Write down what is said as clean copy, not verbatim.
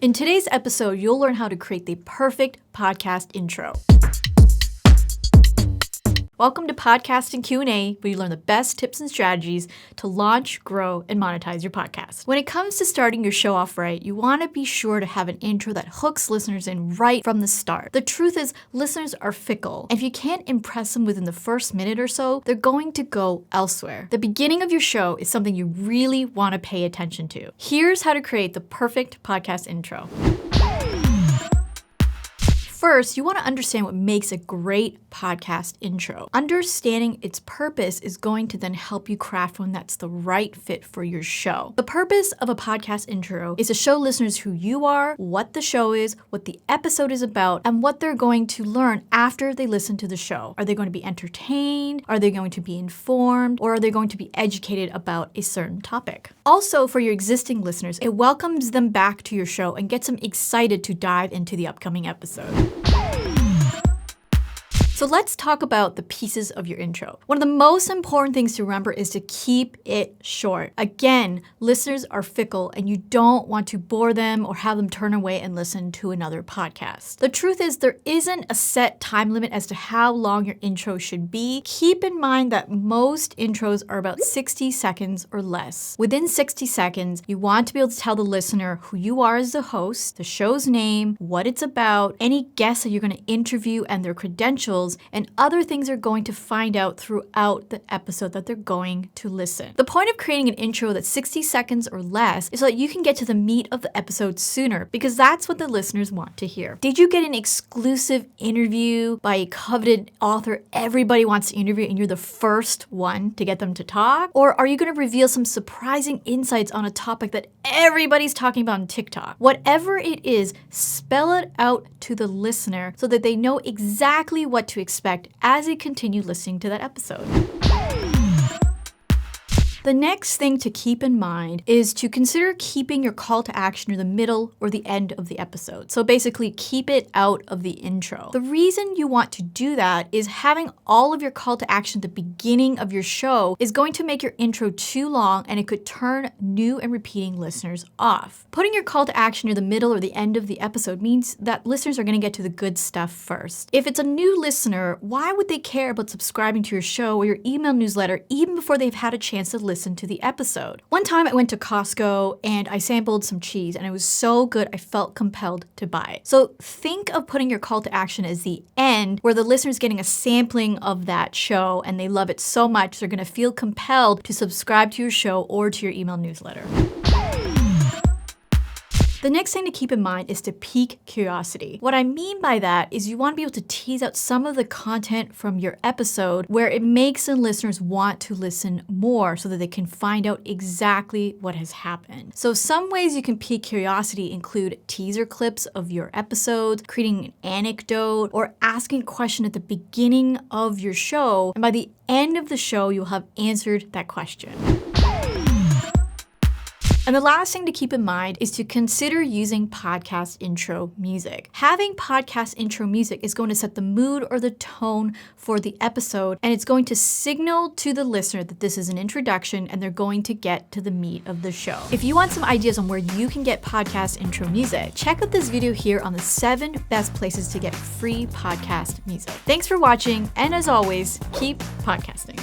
In today's episode, you'll learn how to create the perfect podcast intro. Welcome to Podcasting Q&A, where you learn the best tips and strategies to launch, grow, and monetize your podcast. When it comes to starting your show off right, you want to be sure to have an intro that hooks listeners in right from the start. The truth is, listeners are fickle, and if you can't impress them within the first minute or so, they're going to go elsewhere. The beginning of your show is something you really want to pay attention to. Here's how to create the perfect podcast intro. First, you want to understand what makes a great podcast intro. Understanding its purpose is going to then help you craft one that's the right fit for your show. The purpose of a podcast intro is to show listeners who you are, what the show is, what the episode is about, and what they're going to learn after they listen to the show. Are they going to be entertained? Are they going to be informed? Or are they going to be educated about a certain topic? Also, for your existing listeners, it welcomes them back to your show and gets them excited to dive into the upcoming episode. So let's talk about the pieces of your intro. One of the most important things to remember is to keep it short. Again, listeners are fickle and you don't want to bore them or have them turn away and listen to another podcast. The truth is there isn't a set time limit as to how long your intro should be. Keep in mind that most intros are about 60 seconds or less. Within 60 seconds, you want to be able to tell the listener who you are as the host, the show's name, what it's about, any guests that you're going to interview and their credentials, and other things they're going to find out throughout the episode that they're going to listen. The point of creating an intro that's 60 seconds or less is so that you can get to the meat of the episode sooner, because that's what the listeners want to hear. Did you get an exclusive interview by a coveted author everybody wants to interview and you're the first one to get them to talk? Or are you going to reveal some surprising insights on a topic that everybody's talking about on TikTok? Whatever it is, spell it out to the listener so that they know exactly what to expect as they continue listening to that episode. The next thing to keep in mind is to consider keeping your call to action near the middle or the end of the episode. So basically, keep it out of the intro. The reason you want to do that is having all of your call to action at the beginning of your show is going to make your intro too long and it could turn new and repeating listeners off. Putting your call to action near the middle or the end of the episode means that listeners are going to get to the good stuff first. If it's a new listener, why would they care about subscribing to your show or your email newsletter even before they've had a chance to listen to the episode? One time I went to Costco and I sampled some cheese and it was so good I felt compelled to buy it. So think of putting your call to action as the end, where the listener's getting a sampling of that show and they love it so much they're going to feel compelled to subscribe to your show or to your email newsletter. The next thing to keep in mind is to pique curiosity. What I mean by that is you want to be able to tease out some of the content from your episode where it makes the listeners want to listen more so that they can find out exactly what has happened. So some ways you can pique curiosity include teaser clips of your episodes, creating an anecdote, or asking a question at the beginning of your show. And by the end of the show, you'll have answered that question. And the last thing to keep in mind is to consider using podcast intro music. Having podcast intro music is going to set the mood or the tone for the episode, and it's going to signal to the listener that this is an introduction and they're going to get to the meat of the show. If you want some ideas on where you can get podcast intro music, check out this video here on the 7 best places to get free podcast music. Thanks for watching, and as always, keep podcasting.